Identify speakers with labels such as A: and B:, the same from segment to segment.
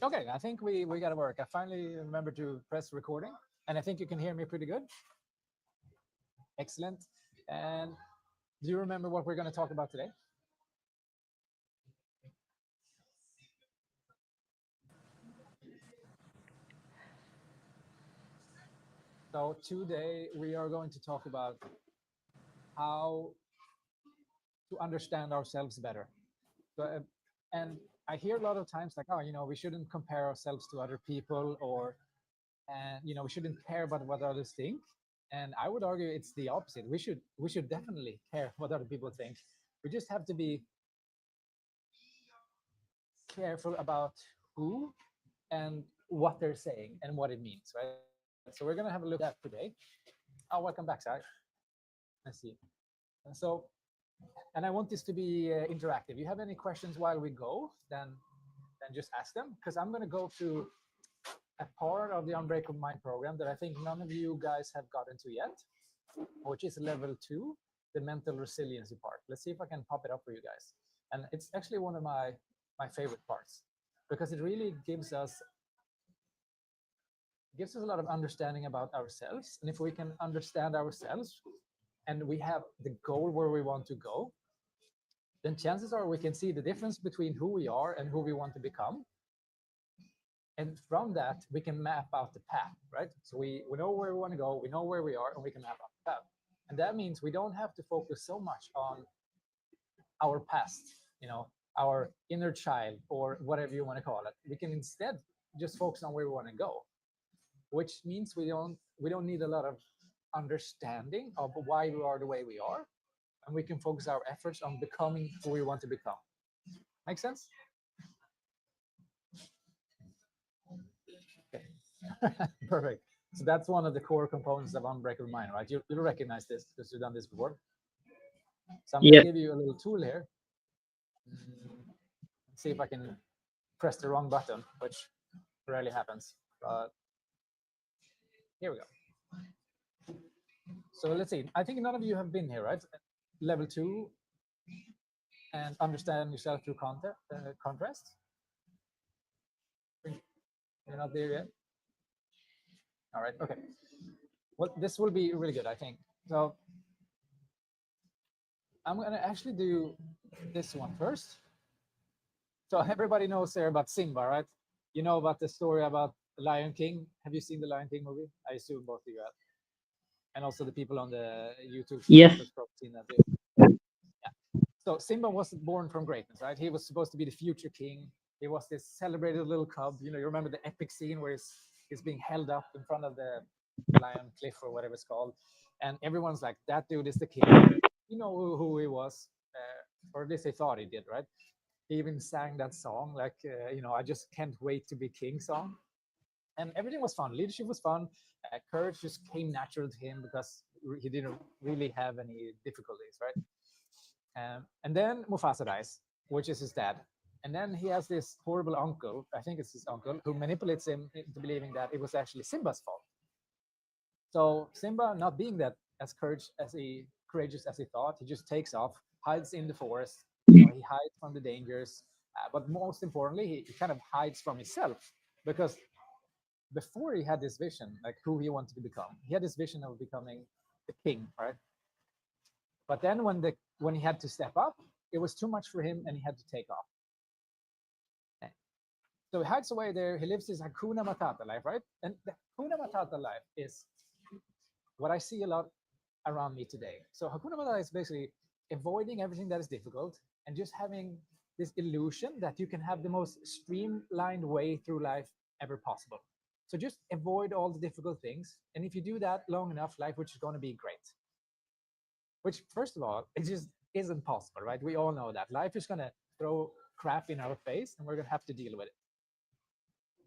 A: Okay, I think we got to work. I finally remembered to press recording, and I think you can hear me pretty good. Excellent. And do you remember what we're going to talk about today? So today we are going to talk about how to understand ourselves better. So, and I hear a lot of times like, oh, we shouldn't compare ourselves to other people, or and we shouldn't care about what others think. And I would argue it's the opposite. We should definitely care what other people think. We just have to be careful about who and what they're saying and what it means, right? So we're gonna have a look at that today. Oh, welcome back, Sai. I see. And so, and I want this to be interactive. You have any questions while we go, then just ask them, because I'm gonna go through a part of the Unbreakable Mind program that I think none of you guys have gotten to yet, which is level 2, the mental resiliency part. Let's see if I can pop it up for you guys. And it's actually one of my favorite parts, because it really gives us a lot of understanding about ourselves. And if we can understand ourselves and we have the goal where we want to go, then chances are we can see the difference between who we are and who we want to become. And from that, we can map out the path, right? So we know where we want to go, we know where we are, and we can map out the path. And that means we don't have to focus so much on our past, our inner child, or whatever you want to call it. We can instead just focus on where we want to go, which means we don't need a lot of understanding of why we are the way we are, and we can focus our efforts on becoming who we want to become. Make sense? Okay. Perfect. So that's one of the core components of Unbreakable Mind, right? You'll recognize this because you've done this before. So I'm going to
B: Yeah.
A: give you a little tool here. See if I can press the wrong button, which rarely happens. But here we go. So let's see. I think none of you have been here, right? Level 2, and understand yourself through contrast. You're not there yet? All right. Okay. Well, this will be really good, I think. So I'm going to actually do this one first. So everybody knows there about Simba, right? You know about the story about the Lion King. Have you seen the Lion King movie? I assume both of you have, and also the people on the YouTube stream
B: Yes.
A: has probably seen that too. Yeah. So Simba was born from greatness, right? He was supposed to be the future king. He was this celebrated little cub. You remember the epic scene where he's being held up in front of the lion cliff or whatever it's called, and everyone's like, "That dude is the king." You know who he was, or at least they thought he did, right? He even sang that song, like, "I just can't wait to be king" song, and everything was fun. Leadership was fun. Courage just came natural to him because he didn't really have any difficulties, right? And then Mufasa dies, which is his dad. And then he has this horrible uncle, I think it's his uncle, who manipulates him into believing that it was actually Simba's fault. So Simba, not being that as courageous as he thought, he just takes off, hides in the forest. He hides from the dangers, but most importantly, he kind of hides from himself, because before he had this vision, like who he wanted to become, he had this vision of becoming the king, right? But then when he had to step up, it was too much for him, and he had to take off. So he hides away there. He lives his Hakuna Matata life, right? And the Hakuna Matata life is what I see a lot around me today. So Hakuna Matata is basically avoiding everything that is difficult and just having this illusion that you can have the most streamlined way through life ever possible. So just avoid all the difficult things. And if you do that long enough, life which is going to be great. Which, first of all, it just isn't possible, right? We all know that life is going to throw crap in our face, and we're going to have to deal with it.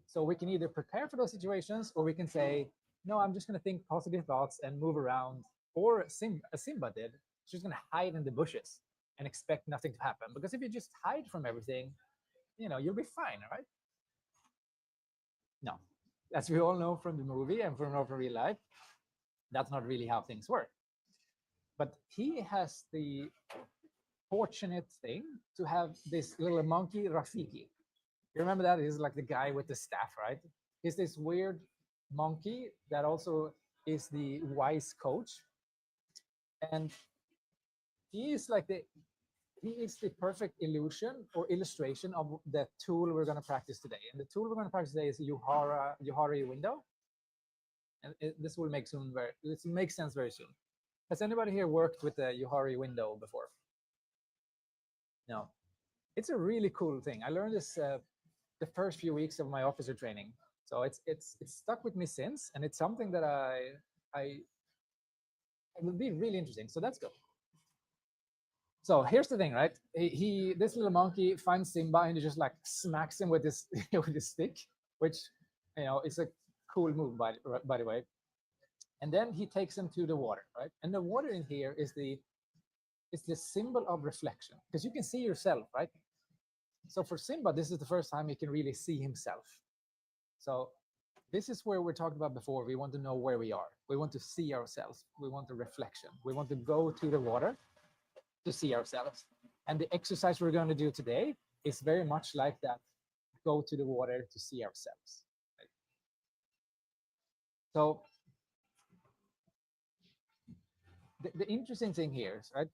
A: So we can either prepare for those situations, or we can say, no, I'm just going to think positive thoughts and move around. Or as Simba did, she's going to hide in the bushes and expect nothing to happen. Because if you just hide from everything, you'll be fine, right? No. As we all know from the movie and from real life, that's not really how things work. But he has the fortunate thing to have this little monkey, Rafiki. You remember that? He's like the guy with the staff, right? He's this weird monkey that also is the wise coach. And he is like the he is the perfect illusion or illustration of the tool we're going to practice today. And the tool we're going to practice today is Johari window. And this will make soon very this will make sense very soon. Has anybody here worked with the Johari window before? No. It's a really cool thing. I learned this the first few weeks of my officer training. So it's stuck with me since, and it's something that I it will be really interesting. So let's go. So here's the thing, right? He this little monkey finds Simba and he just like smacks him with his with his stick, which is a cool move by the way. And then he takes him to the water, right? And the water in here is the symbol of reflection because you can see yourself, right? So for Simba, this is the first time he can really see himself. So this is where we're talking about before. We want to know where we are. We want to see ourselves. We want the reflection. We want to go to the water to see ourselves. And the exercise we're going to do today is very much like that. Go to the water to see ourselves. Right? So the interesting thing here is, right,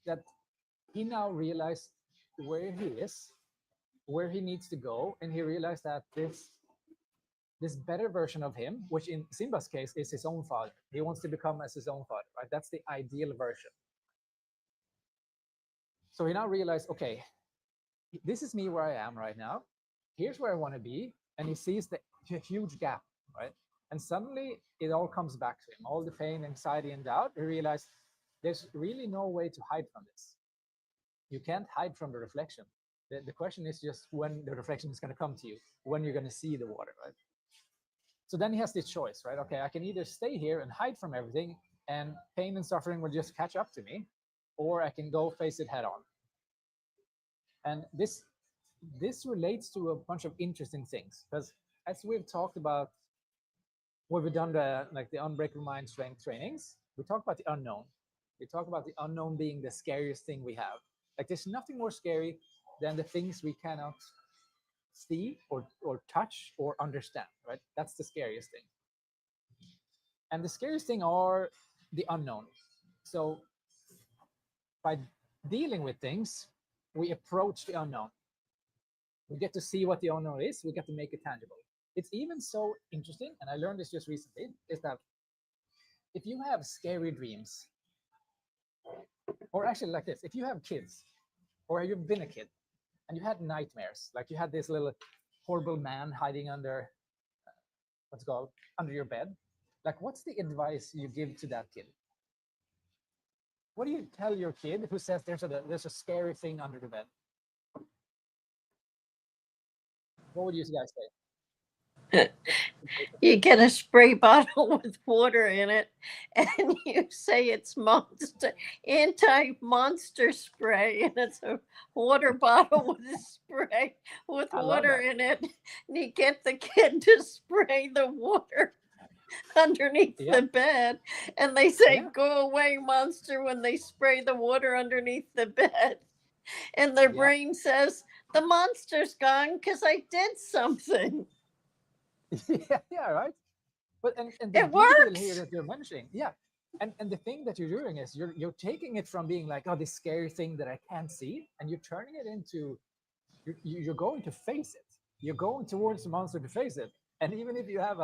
A: that he now realized where he is, where he needs to go, and he realized that this better version of him, which in Simba's case is his own father. He wants to become as his own father, right? That's the ideal version. So he now realized, okay, this is me where I am right now. Here's where I want to be. And he sees the huge gap, right? And suddenly it all comes back to him. All the pain, anxiety, and doubt. He realized there's really no way to hide from this. You can't hide from the reflection. The question is just when the reflection is going to come to you, when you're going to see the water, right? So then he has this choice, right? Okay, I can either stay here and hide from everything and pain and suffering will just catch up to me, or I can go face it head on. And this relates to a bunch of interesting things because as we've talked about when we've done the Unbreakable Mind strength trainings, we talk about the unknown. We talk about the unknown being the scariest thing we have. Like there's nothing more scary than the things we cannot see or touch or understand, right? That's the scariest thing. And the scariest thing are the unknown. So by dealing with things, we approach the unknown. We get to see what the unknown is. We get to make it tangible. It's even so interesting, and I learned this just recently, is that if you have scary dreams, or actually like this, if you have kids, or you've been a kid, and you had nightmares, like you had this little horrible man hiding under, what's it called, under your bed, like what's the advice you give to that kid? What do you tell your kid who says there's a scary thing under the bed? What would you guys say?
B: You get a spray bottle with water in it and you say it's monster anti-monster spray, and it's a water bottle with a spray with
A: I love
B: water
A: that.
B: in it, and you get the kid to spray the water underneath
A: Yeah,
B: the bed, and they say
A: yeah,
B: go away monster when they spray the water underneath the bed, and their
A: yeah,
B: brain says the monster's gone because I did something.
A: yeah, yeah, right. But and the
B: It
A: big deal here
B: works.
A: that you're mentioning, yeah, and the thing that you're doing is you're taking it from being like, oh, this scary thing that I can't see, and you're turning it into you're going to face it. You're going towards the monster to face it. And even if you have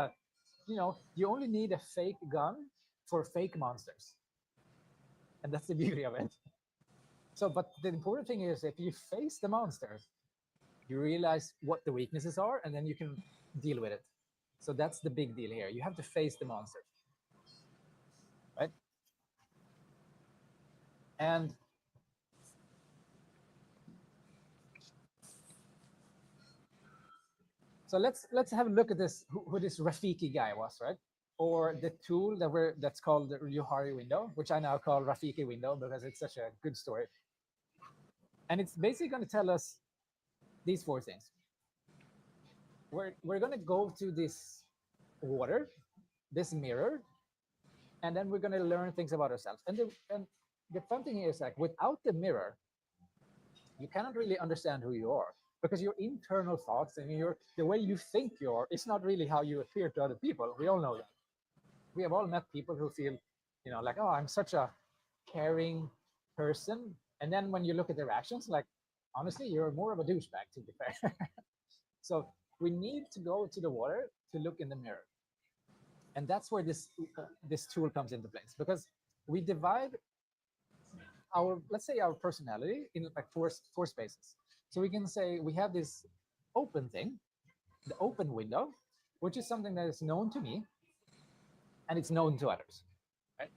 A: you only need a fake gun for fake monsters, and that's the beauty of it. So, but the important thing is if you face the monster, you realize what the weaknesses are, and then you can deal with it. So that's the big deal here. You have to face the monster, right? And so let's have a look at this who this Rafiki guy was, right? Or the tool that's called the Johari window, which I now call Rafiki window because it's such a good story. And it's basically going to tell us these four things. We're going to go to this water, this mirror, and then we're going to learn things about ourselves. And the fun thing here is like without the mirror, you cannot really understand who you are. because your internal thoughts and the way you think you're, it's not really how you appear to other people. We all know that. We have all met people who feel, like, oh, I'm such a caring person, and then when you look at their actions, like, honestly, you're more of a douchebag, to be fair. So we need to go to the water to look in the mirror, and that's where this tool comes into place, because we divide our, let's say, our personality in like four spaces. So we can say we have this open thing, the open window, which is something that is known to me and it's known to others, right?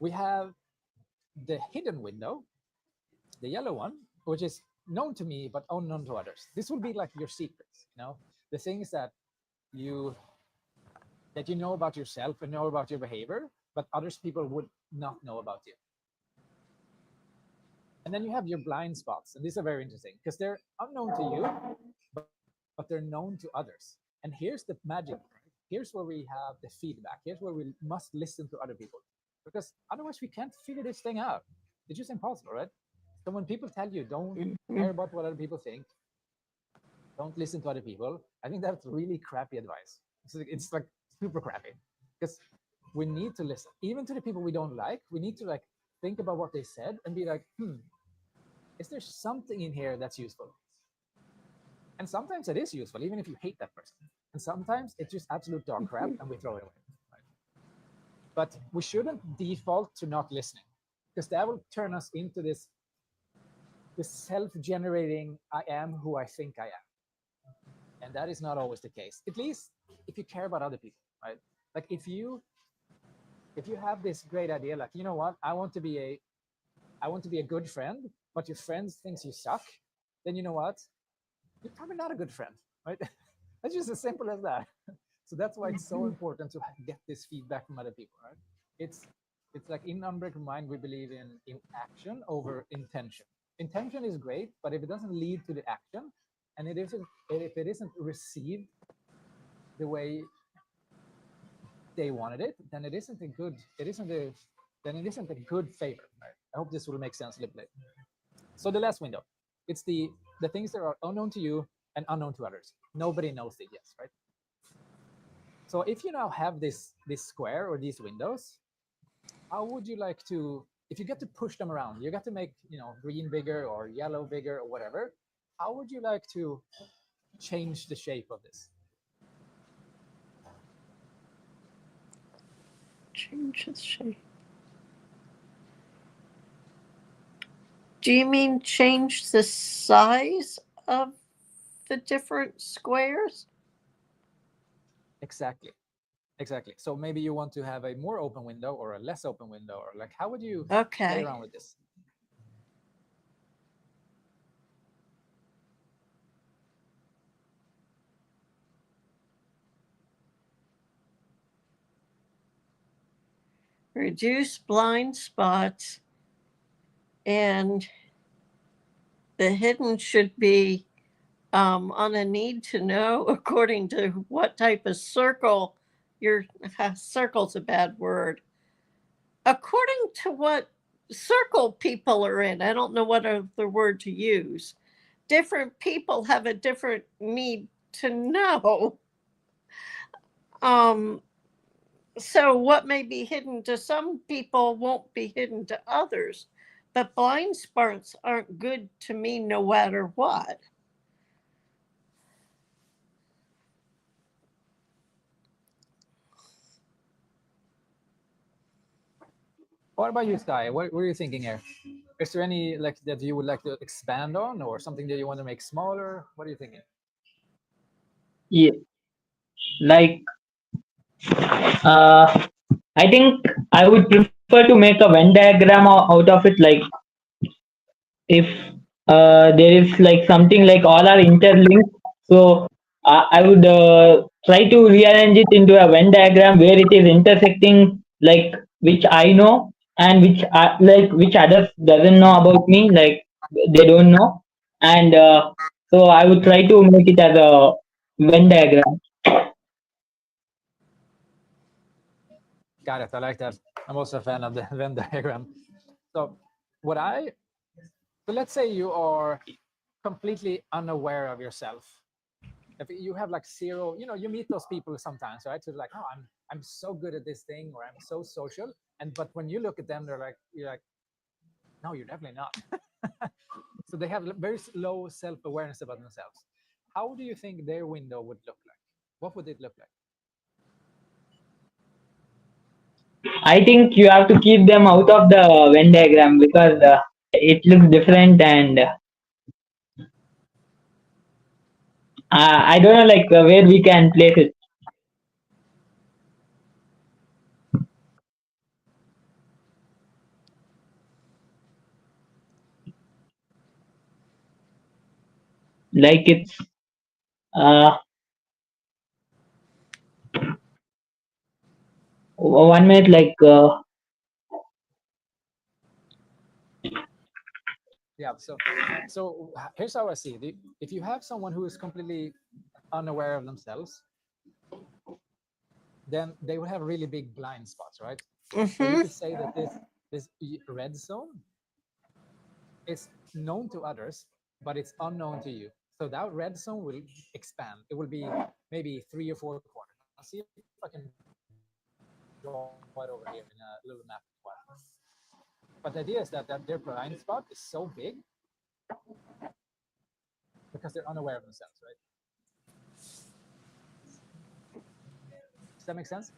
A: We have the hidden window, the yellow one, which is known to me but unknown to others. This will be like your secrets, the things you that you know about yourself and know about your behavior, but others people would not know about you. And then you have your blind spots, and these are very interesting because they're unknown to you, but they're known to others. And here's the magic, right? Here's where we have the feedback. Here's where we must listen to other people, because otherwise we can't figure this thing out. It's just impossible, right? So when people tell you don't care about what other people think, don't listen to other people, I think that's really crappy advice. It's like super crappy, because we need to listen even to the people we don't like. We need to like think about what they said and be like, is there something in here that's useful? And sometimes it is useful, even if you hate that person. And sometimes it's just absolute dog crap and we throw it away. Right? But we shouldn't default to not listening, because that will turn us into this self-generating, I am who I think I am. And that is not always the case, at least if you care about other people, right? Like if you have this great idea, like, you know what, I want to be a good friend, but your friend thinks you suck, then you know what? You're probably not a good friend, right? It's just as simple as that. So that's why it's so important to get this feedback from other people, right? It's like in Unbreakable Mind, we believe in action over intention. Intention is great, but if it doesn't lead to the action, and if it isn't received the way they wanted it, then it isn't a good favor. Right? I hope this will make sense a little bit. So the last window, it's the things that are unknown to you and unknown to others. Nobody knows it yet, right? So if you now have this square or these windows, how would you like to, if you get to push them around, you got to make, green bigger or yellow bigger or whatever, how would you like to change the shape of this?
B: Change the shape. Do you mean change the size of the different squares?
A: Exactly. So maybe you want to have a more open window or a less open window, or like, how would you play around with this?
B: Reduce blind spots, and the hidden should be on a need to know according to what type of circle circle's a bad word. According to what circle people are in, I don't know what other word to use. Different people have a different need to know. So what may be hidden to some people won't be hidden to others. But blind spots aren't good to me no matter what.
A: What about you, Sky? What are you thinking here? Is there any like that you would like to expand on, or something that you want to make smaller? What are you thinking?
C: Yeah, like uh, I think I would prefer to make a Venn diagram out of it. Like if there is like something like all are interlinked, so I would try to rearrange it into a Venn diagram where it is intersecting, like which I know and which others doesn't know about me, like they don't know, and so I would try to make it as a Venn diagram.
A: Got it. I like that. I'm also a fan of the Venn diagram. So what I so let's say you are completely unaware of yourself. If you have like zero, you meet those people sometimes, right? So like, oh, I'm so good at this thing, or I'm so social, but when you look at them, you're like, no, you're definitely not. So they have very low self-awareness about themselves. How do you think their window would look like? What would it look like?
C: I think you have to keep them out of the Venn diagram because it looks different, and I don't know like where we can place it. Like it's uh, 1 minute, like
A: Yeah. So here's how I see it. If you have someone who is completely unaware of themselves, then they will have really big blind spots, right? So you
B: Mm-hmm.
A: could say that this red zone is known to others, but it's unknown to you. So that red zone will expand. It will be maybe 3 or 4 quarters. I'll see if I can draw it over here in a little map as well. But the idea is that their blind spot is so big because they're unaware of themselves, right? Does that make sense?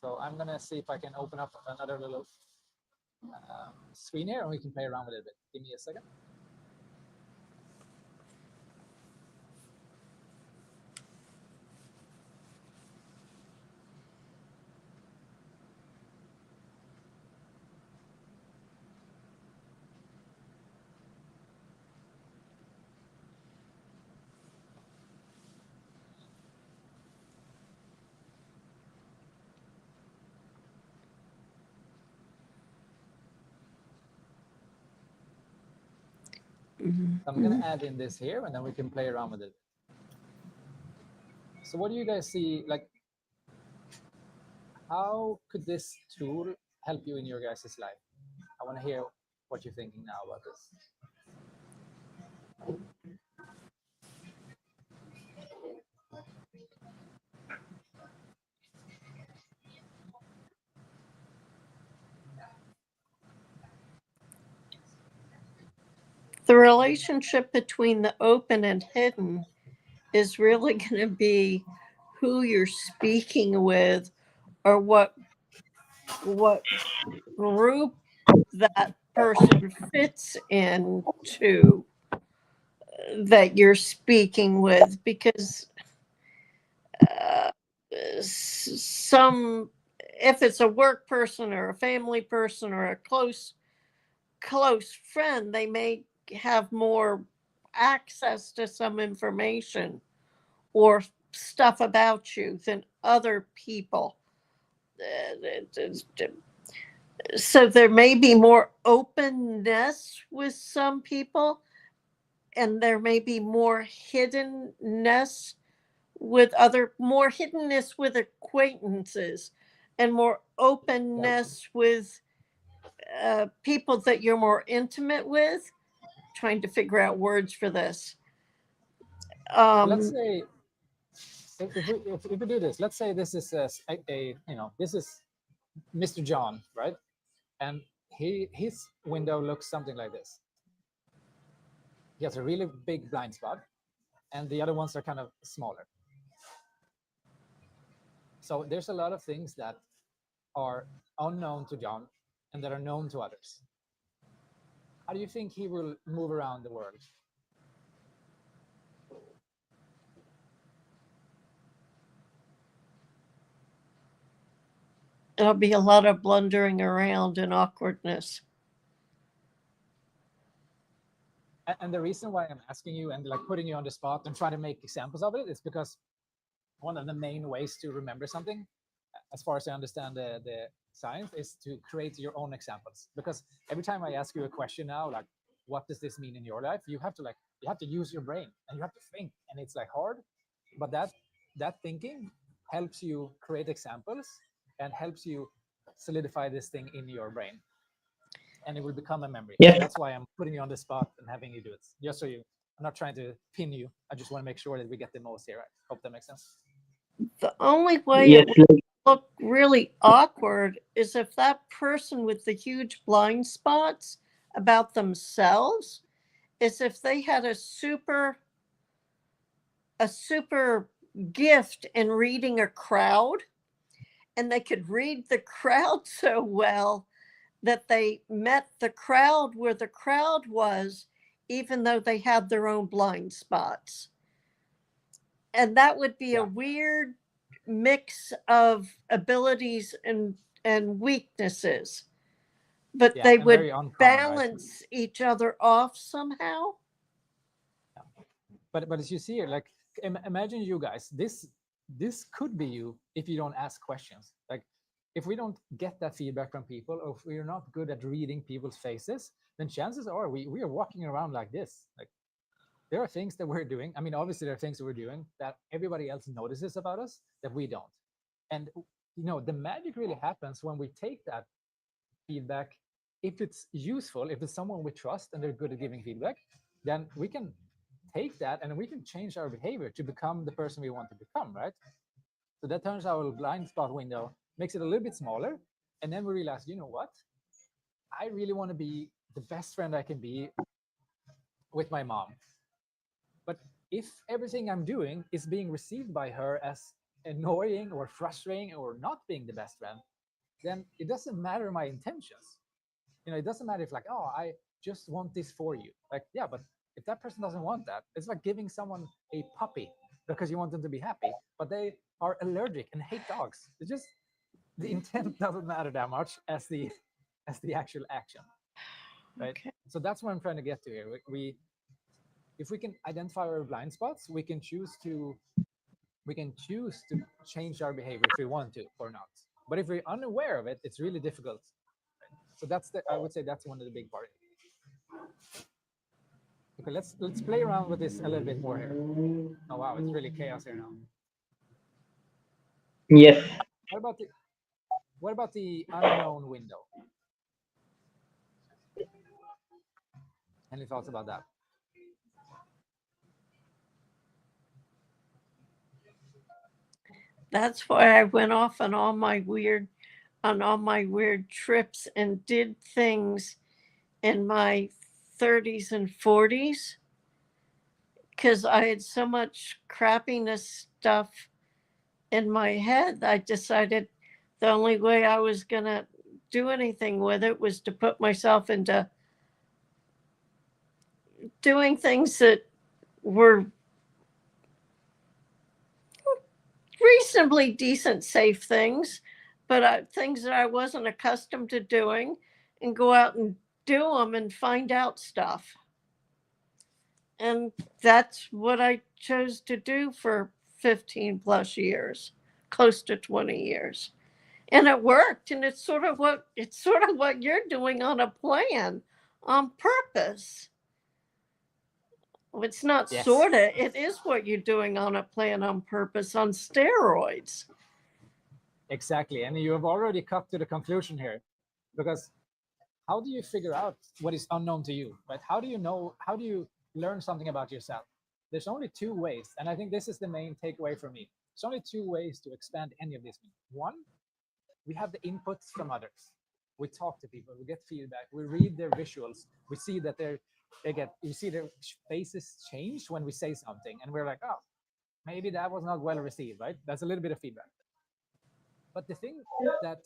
A: So I'm gonna see if I can open up another little screen here and we can play around with it a bit. Give me a second. So I'm gonna add in this here and then we can play around with it. So what do you guys see? Like, how could this tool help you in your guys' life? I want to hear what you're thinking now about this.
B: The relationship between the open and hidden is really going to be who you're speaking with, or what group that person fits into that you're speaking with, because uh, some, if it's a work person or a family person or a close friend, they may have more access to some information or stuff about you than other people. So there may be more openness with some people, and there may be more hiddenness with more hiddenness with acquaintances, and more
A: Yeah.
B: openness with people that you're more intimate with. Trying to figure out words for this.
A: So let's
B: Um,
A: say if we do this, let's say this is this is Mr. John, right? And his window looks something like this. He has a really big blind spot, and the other ones are kind of smaller. So there's a lot of things that are unknown to John and that are known to others. How do you think he will move around the world?
B: there'll be a lot of blundering around and awkwardness.
A: And the reason why I'm asking you and like putting you on the spot and trying to make examples of it is because one of the main ways to remember something, as far as I understand the science, is to create your own examples. Because every time I ask you a question now, like, what does this mean in your life? You have to use your brain and you have to think, and it's like hard, but that thinking helps you create examples and helps you solidify this thing in your brain, and it will become a memory.
C: Yes.
A: So that's why I'm putting you on the spot and having you do it. Just so you, I'm not trying to pin you. I just want to make sure that we get the most here. Right? Hope that makes sense.
B: The only way
C: Yes.
B: it would look really awkward is if that person with the huge blind spots about themselves is if they had a super gift in reading a crowd, and they could read the crowd so well that they met the crowd where the crowd was, even though they had their own blind spots. And that would be a
A: Yeah.
B: weird mix of abilities and weaknesses, but
A: Yeah,
B: they
A: and very
B: would
A: uncommon, right?
B: balance each other off somehow.
A: But as you see here, like imagine you guys, this could be you if you don't ask questions. Like if we don't get that feedback from people, or if we're not good at reading people's faces, then chances are we are walking around like this. Like there are things that we're doing. I mean, obviously there are things that we're doing that everybody else notices about us that we don't. And the magic really happens when we take that feedback. If it's useful, if it's someone we trust and they're good at giving feedback, then we can take that and we can change our behavior to become the person we want to become, right? So that turns our blind spot window, makes it a little bit smaller, and then we realize, you know what, I really want to be the best friend I can be with my mom. But if everything I'm doing is being received by her as annoying or frustrating or not being the best friend, then it doesn't matter my intentions. It doesn't matter if like, oh, I just want this for you. Like, yeah, but if that person doesn't want that, it's like giving someone a puppy because you want them to be happy, but they are allergic and hate dogs. It's just the intent doesn't matter that much as the actual action, right?
B: Okay.
A: So that's what I'm trying to get to here. We if we can identify our blind spots, we can choose to change our behavior if we want to or not. But if we're unaware of it, it's really difficult. So I would say that's one of the big parts. Okay, let's play around with this a little bit more here. Oh wow, it's really chaos here now.
C: Yes.
A: What about the unknown window? Any thoughts about that?
B: That's why I went off on all my weird trips and did things in my 30s and 40s because I had so much crappiness stuff in my head. I decided the only way I was going to do anything with it was to put myself into doing things that were reasonably decent, safe things, but things that I wasn't accustomed to doing, and go out and do them and find out stuff. And that's what I chose to do for 15 plus years, close to 20 years. And it worked. And it's sort of what you're doing on a plan on purpose. It's not
A: Yes,
B: sort of, it is what you're doing on a plan on purpose on steroids.
A: exactly. And you have already cut to the conclusion here, because how do you figure out what is unknown to you, right? How do you know? How do you learn something about yourself? There's only two ways, and I think this is the main takeaway for me. There's only two ways to expand any of this. One, we have the inputs from others. We talk to people, we get feedback, we read their visuals, we see that you see their faces change when we say something, and we're like, oh, maybe that was not well received, right? That's a little bit of feedback. But the thing that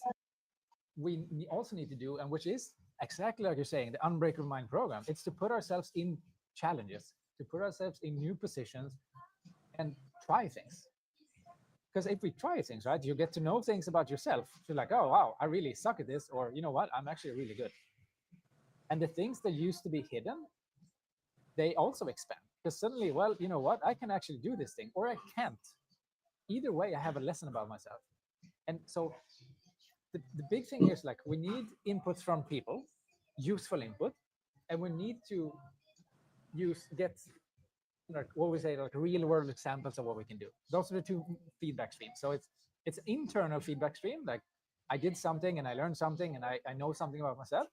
A: we also need to do, and which is exactly like you're saying, the Unbreakable Mind program, it's to put ourselves in challenges, to put ourselves in new positions and try things. Because if we try things, right, you get to know things about yourself. You're like, oh wow, I really suck at this, or you know what, I'm actually really good. And the things that used to be hidden, they also expand. Because suddenly, well, you know what, I can actually do this thing, or I can't. Either way, I have a lesson about myself. And so the big thing here is like we need inputs from people, useful input, and we need to get like what we say, like real world examples of what we can do. Those are the two feedback streams. So it's internal feedback stream, like I did something and I learned something and I know something about myself.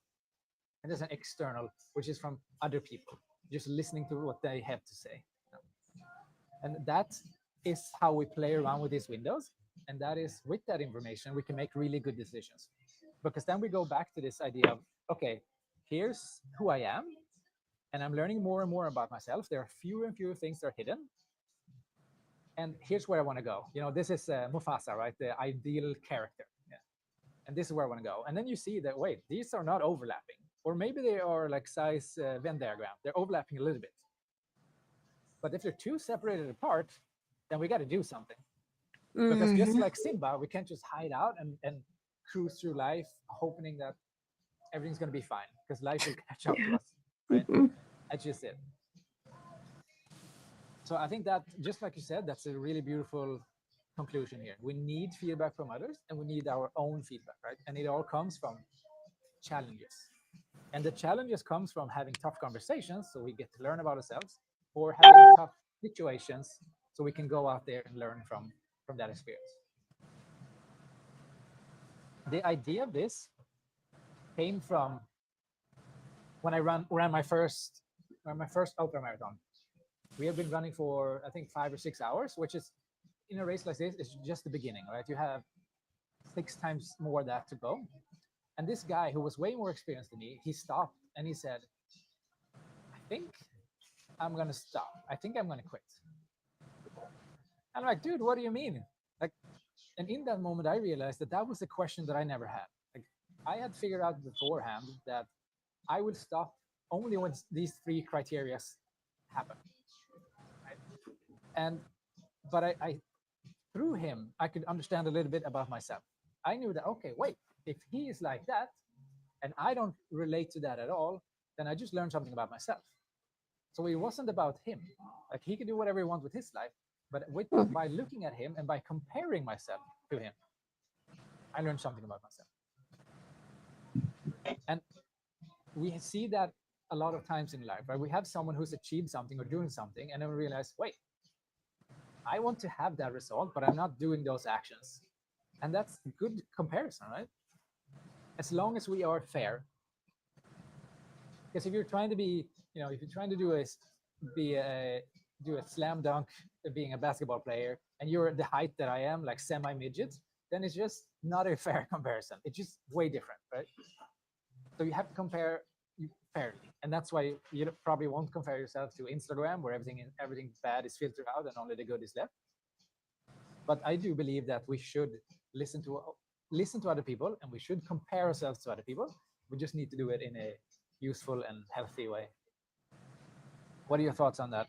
A: And there's an external, which is from other people, just listening to what they have to say. And that is how we play around with these windows. And that is with that information, we can make really good decisions. Because then we go back to this idea of, okay, here's who I am. And I'm learning more and more about myself. There are fewer and fewer things that are hidden. And here's where I want to go. This is Mufasa, right? The ideal character. Yeah. And this is where I want to go. And then you see that, wait, these are not overlapping. Or maybe they are like size Venn diagram. They're overlapping a little bit. But if they're too separated apart, then we got to do something. Because just like Simba, we can't just hide out and cruise through life hoping that everything's going to be fine, because life will catch up to us, right? That's just it. So I think that, just like you said, that's a really beautiful conclusion here. We need feedback from others, and we need our own feedback, right? And it all comes from challenges. And the challenges comes from having tough conversations, so we get to learn about ourselves, or having tough situations, so we can go out there and learn from that experience. The idea of this came from when I ran my first ultra marathon. We have been running for, I think, 5 or 6 hours, which is, in a race like this, is just the beginning, right? You have 6 times more that to go. And this guy, who was way more experienced than me, he stopped and he said, I think I'm going to stop. I think I'm going to quit. And I'm like, dude, what do you mean? Like, and in that moment, I realized that was a question that I never had. Like, I had figured out beforehand that I would stop only when these 3 criteria happen. Right? But I through him, I could understand a little bit about myself. I knew that, okay, wait, if he is like that, and I don't relate to that at all, then I just learned something about myself. So it wasn't about him. Like, he could do whatever he wants with his life, but by looking at him and by comparing myself to him, I learned something about myself. And we see that a lot of times in life, right? We have someone who's achieved something or doing something, and then we realize, wait, I want to have that result, but I'm not doing those actions. And that's a good comparison, right? As long as we are fair. Because if you're trying to be, if you're trying to do a slam dunk being a basketball player, and you're the height that I am, like semi-midget, then it's just not a fair comparison. It's just way different, right? So you have to compare fairly. And that's why you probably won't compare yourself to Instagram, where everything bad is filtered out and only the good is left. But I do believe that we should listen to other people, and we should compare ourselves to other people. We just need to do it in a useful and healthy way. What are your thoughts on that?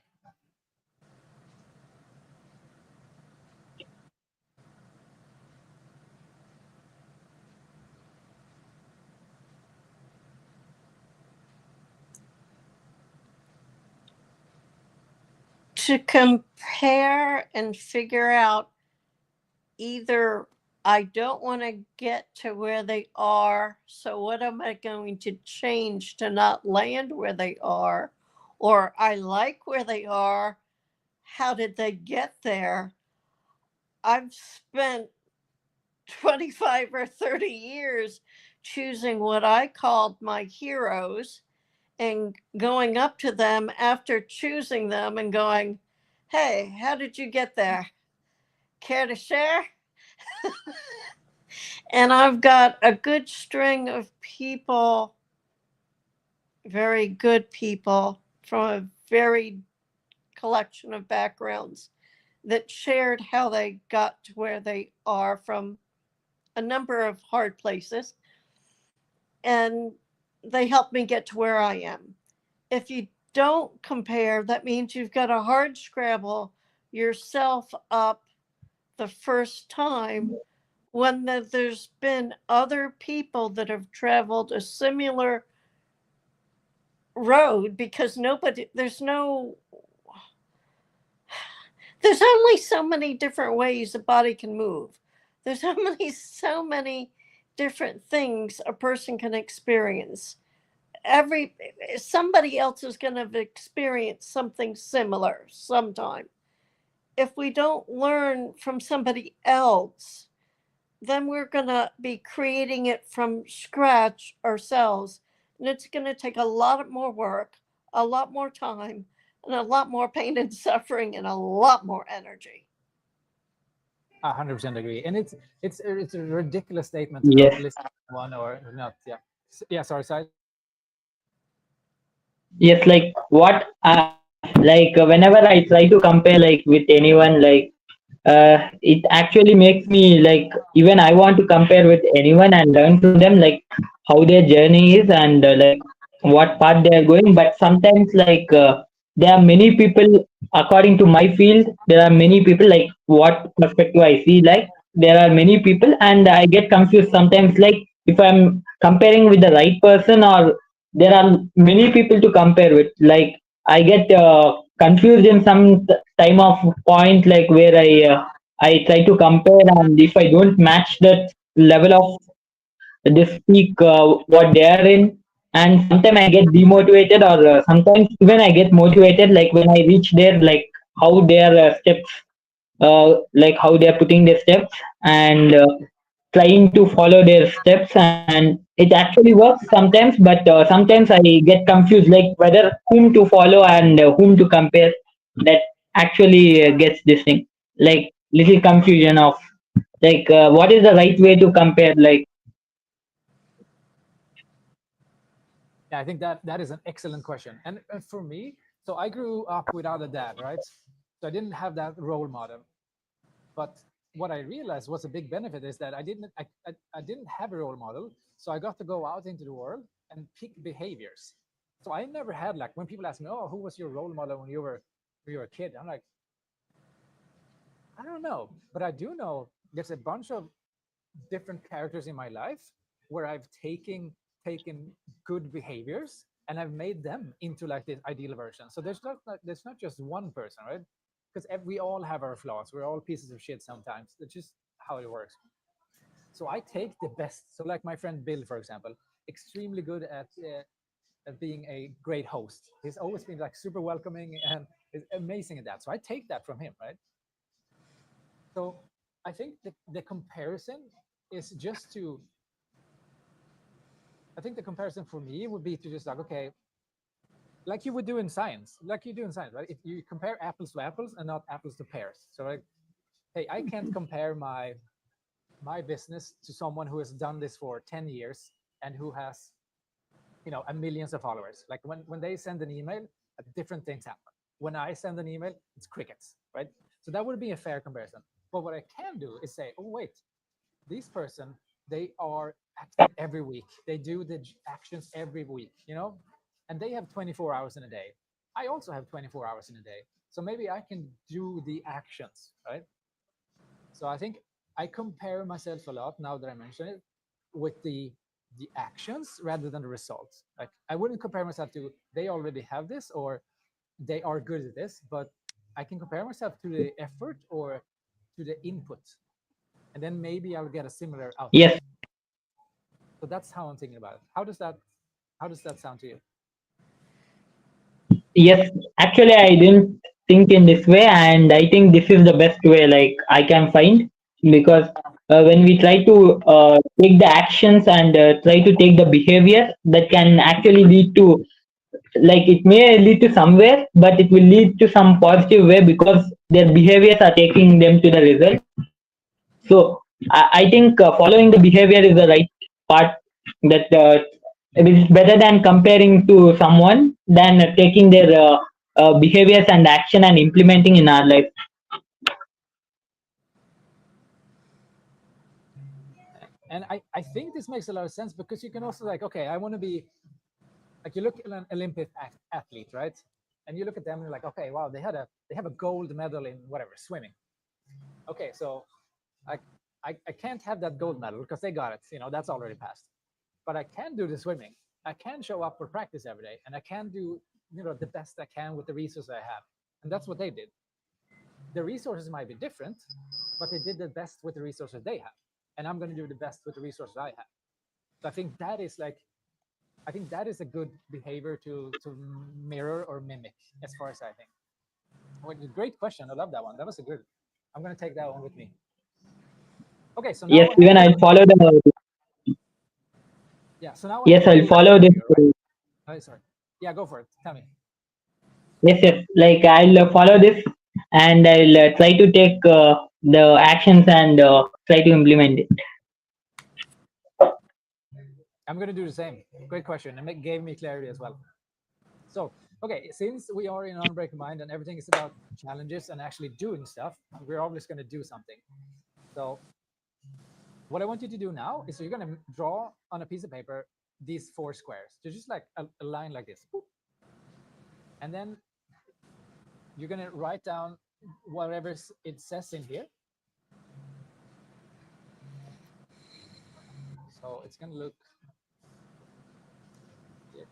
B: To compare and figure out, either I don't want to get to where they are, so what am I going to change to not land where they are? Or I like where they are, how did they get there? I've spent 25 or 30 years choosing what I called my heroes and going up to them after choosing them and going, hey, how did you get there? Care to share? And I've got a good string of people, very good people from a varied collection of backgrounds, that shared how they got to where they are from a number of hard places. And they helped me get to where I am. If you don't compare, that means you've got to hard scrabble yourself up the first time, when there's been other people that have traveled a similar road, because there's only so many different ways a body can move. There's only so many different things a person can experience. Somebody else is going to experience something similar sometime. If we don't learn from somebody else, then we're going to be creating it from scratch ourselves. And it's going to take a lot more work, a lot more time, and a lot more pain and suffering, and a lot more energy.
A: 100% agree. And it's a ridiculous statement to not
C: Yes.
A: listen to one or not. Yeah. Yeah. Sorry. Side.
C: Yes, like what like whenever I try to compare like with anyone, like it actually makes me like even I want to compare with anyone and learn from them, like how their journey is and like what path they are going. But sometimes like there are many people, according to my field, there are many people like what perspective I see, like there are many people and I get confused sometimes, like if I'm comparing with the right person or there are many people to compare with, like I get confused in some time of point, like where I try to compare, and if I don't match that level of this peak what they are in, and sometimes I get demotivated, or sometimes even I get motivated, like when I reach there, like how their steps like how they are putting their steps, and trying to follow their steps, and it actually works sometimes, but sometimes I get confused, like whether whom to follow and whom to compare. That actually gets this thing, like little confusion of like what is the right way to compare, like
A: Yeah, I think that is an excellent question. And for me, so I grew up without a dad, right? So I didn't have that role model. But what I realized was a big benefit is that I didn't have a role model, so I got to go out into the world and pick behaviors. So I never had like when people ask me, "Oh, who was your role model when you were a kid?" I'm like, I don't know, but I do know there's a bunch of different characters in my life where I've taken good behaviors and I've made them into like this ideal version. So there's not just one person, right? Because we all have our flaws. We're all pieces of shit sometimes. That's just how it works. So I take the best. So like my friend Bill, for example, extremely good at being a great host. He's always been like super welcoming and is amazing at that. So I take that from him, right? So I think the comparison is just to I think the comparison for me would be to just like, okay, like you would do in science, like you do in science, right? If you compare apples to apples and not apples to pears. So like, hey, I can't compare my business to someone who has done this for 10 years and who has, a millions of followers. Like when they send an email, different things happen. When I send an email, it's crickets, right? So that would be a fair comparison. But what I can do is say, oh wait, this person, they are active every week, they do the actions every week, and they have 24 hours in a day. I also have 24 hours in a day, so maybe I can do the actions, right? So I think I compare myself a lot now that I mention it with the actions rather than the results. Like I wouldn't compare myself to they already have this or they are good at this, but I can compare myself to the effort or to the input, and then maybe I'll get a similar output.
C: yes.
A: So that's how I'm thinking about it. How does that sound to you?
C: Yes, actually, I didn't think in this way, and I think this is the best way like I can find, because when we try to take the actions and try to take the behavior, that can actually lead to, like it may lead to somewhere, but it will lead to some positive way because their behaviors are taking them to the result. So I think following the behavior is the right part, that it is better than comparing to someone than taking their behaviors and action and implementing in our life.
A: And I think this makes a lot of sense because you can also like, okay, I want to be like you look at an Olympic athlete, right? And you look at them and you're like, okay, wow, they have a gold medal in whatever swimming. Okay, so I I can't have that gold medal because they got it. That's already passed. But I can do the swimming. I can show up for practice every day, and I can do the best I can with the resources I have. And that's what they did. The resources might be different, but they did the best with the resources they have. And I'm going to do the best with the resources I have. So I think that is a good behavior to mirror or mimic, as far as I think. Well, great question. I love that one. That was a good. I'm going to take that one with me. Okay, so now
C: Yes,
A: what
C: even
A: happens?
C: I'll follow the.
A: Yeah, so now what
C: Yes,
A: happens?
C: I'll
A: You write
C: follow
A: down
C: this.
A: here, right? Oh, sorry. Yeah, go for it. Tell me.
C: Yes, yes. Like I'll follow this, and I'll try to take the actions and try to implement it.
A: I'm going to do the same. Great question. And it gave me clarity as well. So, okay, since we are in Unbreakable Mind and everything is about challenges and actually doing stuff, we're always going to do something. So, what I want you to do now is you're going to draw on a piece of paper these 4 squares. So just like a line like this. And then you're going to write down whatever it says in here. So it's going to look here.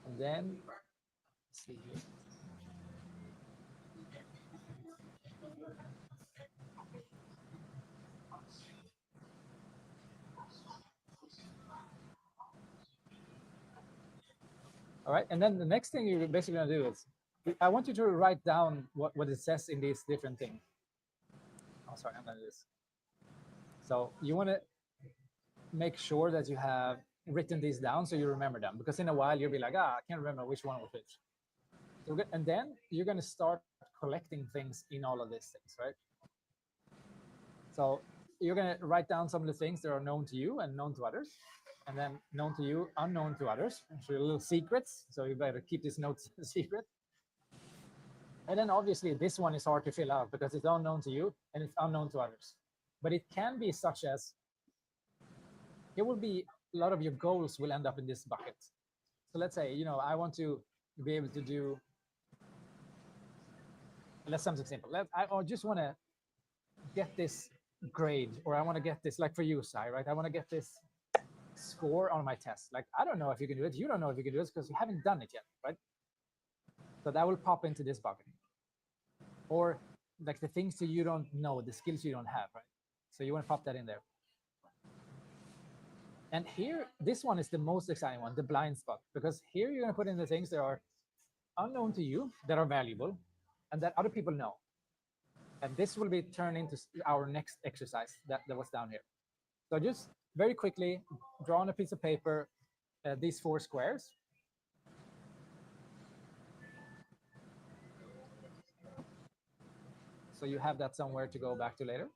A: And then, let's see here. All right. And then the next thing you're basically going to do is I want you to write down what it says in these different things. Oh, sorry, I'm going to do this. So you want to make sure that you have written these down so you remember them, because in a while you'll be like, I can't remember which one was which. So, and then you're going to start collecting things in all of these things, right? So you're going to write down some of the things that are known to you and known to others, and then known to you, unknown to others. So little secrets. So you better keep these notes secret. And then obviously this one is hard to fill out because it's unknown to you and it's unknown to others. But it can be such as it will be a lot of your goals will end up in this bucket. So let's say, I want to be able to do, let's something simple. I just want to get this grade, or I want to get this, like for you, Sai, right? I want to get this score on my test. Like, I don't know if you can do it. You don't know if you can do it because you haven't done it yet, right? So that will pop into this bucket. Or like the things that you don't know, the skills you don't have, right? So you want to pop that in there. And here, this one is the most exciting one, the blind spot, because here you're going to put in the things that are unknown to you, that are valuable, and that other people know. And this will be turned into our next exercise that was down here. So just very quickly, draw on a piece of paper these 4 squares. So you have that somewhere to go back to later.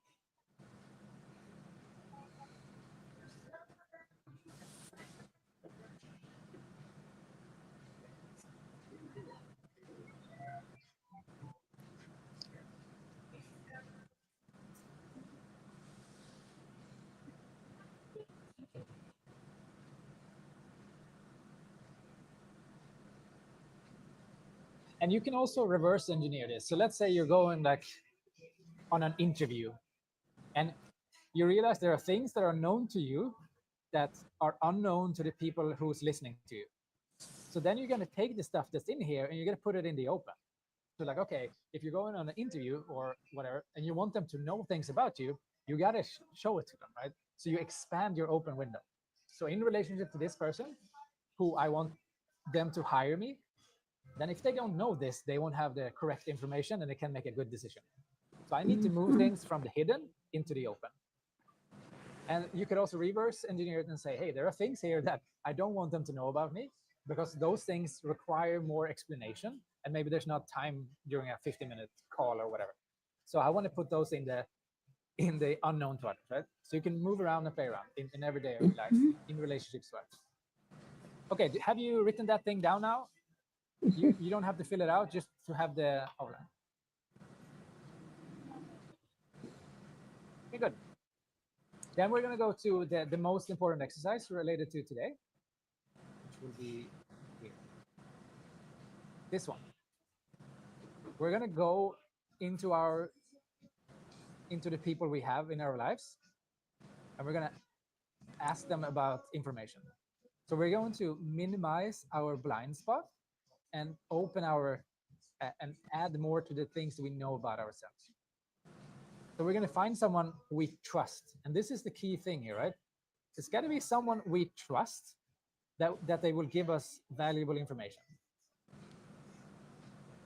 A: And you can also reverse engineer this. So let's say you're going like on an interview and you realize there are things that are known to you that are unknown to the people who's listening to you. So then you're going to take the stuff that's in here and you're going to put it in the open. So like, okay, if you're going on an interview or whatever, and you want them to know things about you, you got to show it to them, right? So you expand your open window. So in relationship to this person who I want them to hire me, then if they don't know this, they won't have the correct information and they can make a good decision. So I need to move things from the hidden into the open. And you could also reverse engineer it and say, hey, there are things here that I don't want them to know about me because those things require more explanation. And maybe there's not time during a 50-minute call or whatever. So I want to put those in the unknown to others, right? So you can move around and play around in everyday life, in relationships, right? Okay, have you written that thing down now? You don't have to fill it out, just to have the outline. Okay, good. Then we're going to go to the most important exercise related to today, which will be here. This one. We're going to go into into the people we have in our lives, and we're going to ask them about information. So we're going to minimize our blind spot and open our and add more to the things we know about ourselves. So we're going to find someone we trust. And this is the key thing here, right? It's got to be someone we trust that they will give us valuable information,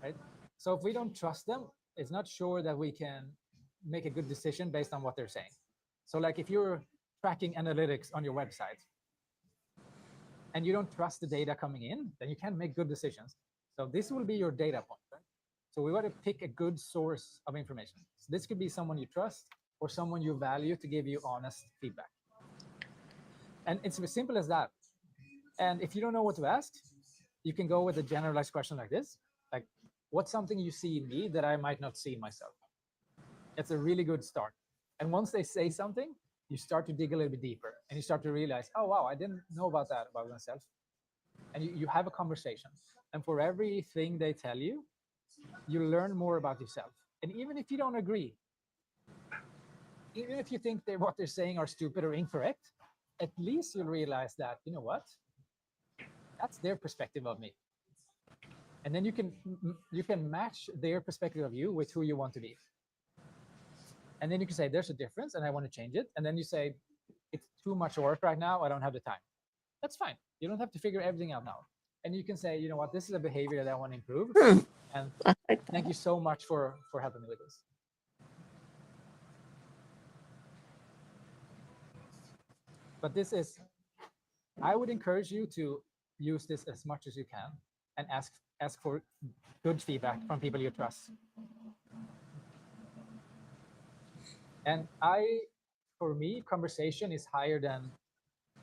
A: right? So if we don't trust them, it's not sure that we can make a good decision based on what they're saying. So like if you're tracking analytics on your website and you don't trust the data coming in, then you can't make good decisions. So this will be your data point, right? So we want to pick a good source of information. So this could be someone you trust or someone you value to give you honest feedback. And it's as simple as that. And if you don't know what to ask, you can go with a generalized question like this, like, what's something you see in me that I might not see in myself? It's a really good start. And once they say something, you start to dig a little bit deeper and you start to realize, oh, wow, I didn't know about that about myself. And you have a conversation. And for everything they tell you, you learn more about yourself. And even if you don't agree, even if you think that what they're saying are stupid or incorrect, at least you'll realize that, you know what? That's their perspective of me. And then you can match their perspective of you with who you want to be. And then you can say, there's a difference and I want to change it. And then you say, it's too much work right now. I don't have the time. That's fine. You don't have to figure everything out now. And you can say, you know what, this is a behavior that I want to improve. And thank you so much for helping me with this. But this is, I would encourage you to use this as much as you can and ask for good feedback from people you trust. And for me, conversation is higher than,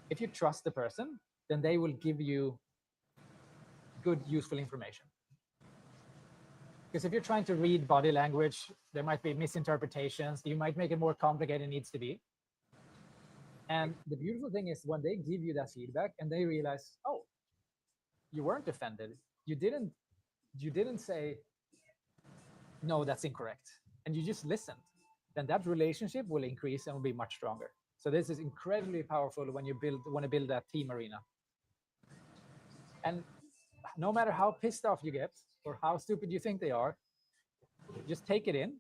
A: if you trust the person, then they will give you good, useful information. Because if you're trying to read body language, there might be misinterpretations. You might make it more complicated than it needs to be. And the beautiful thing is when they give you that feedback and they realize, oh, you weren't offended. You didn't say, no, that's incorrect. And you just listened. Then that relationship will increase and will be much stronger. So this is incredibly powerful when you want to build that team arena. And no matter how pissed off you get or how stupid you think they are, just take it in,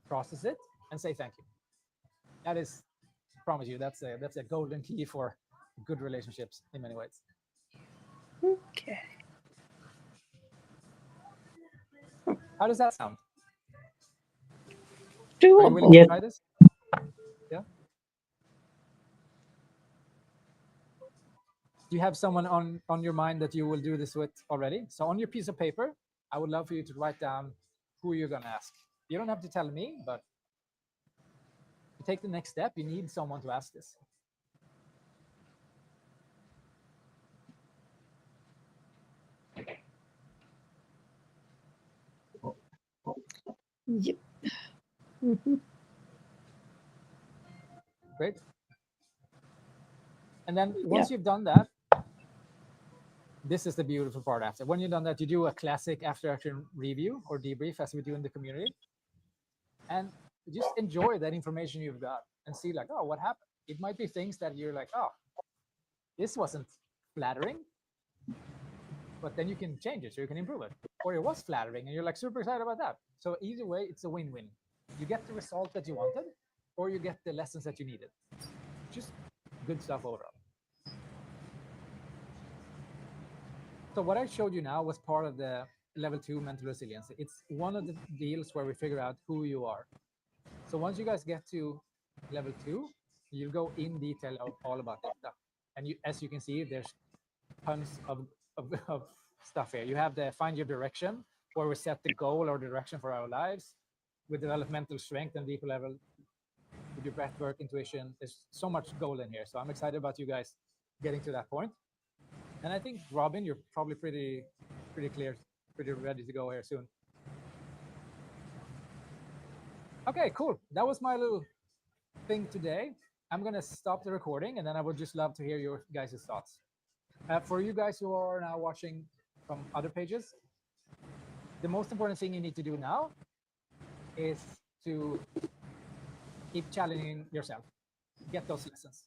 A: process it, and say thank you. That is, I promise you, that's a golden key for good relationships in many ways.
B: Okay.
A: How does that sound? Are you willing to
C: Yes.
A: try this? Yeah. Do you have someone on your mind that you will do this with already? So on your piece of paper, I would love for you to write down who you're going to ask. You don't have to tell me, but to take the next step, you need someone to ask this.
B: Yep. Mm-hmm.
A: Great. And then once you've done that, this is the beautiful part after. When you've done that, you do a classic after-action review or debrief, as we do in the community. And just enjoy that information you've got and see like, oh, what happened? It might be things that you're like, oh, this wasn't flattering, but then you can change it so you can improve it. Or it was flattering and you're like super excited about that. So either way, it's a win-win. You get the result that you wanted, or you get the lessons that you needed. Just good stuff overall. So what I showed you now was part of the level 2 mental resilience. It's one of the deals where we figure out who you are. So once you guys get to level 2, you go in detail of all about this stuff. And as you can see, there's tons of stuff here. You have the find your direction, where we set the goal or direction for our lives. We develop mental strength and deeper level with your breath work, intuition. There's so much gold in here. So I'm excited about you guys getting to that point. And I think, Robin, you're probably pretty clear, pretty ready to go here soon. Okay, cool. That was my little thing today. I'm going to stop the recording, and then I would just love to hear your guys' thoughts. For you guys who are now watching from other pages, the most important thing you need to do now is to keep challenging yourself. Get those lessons.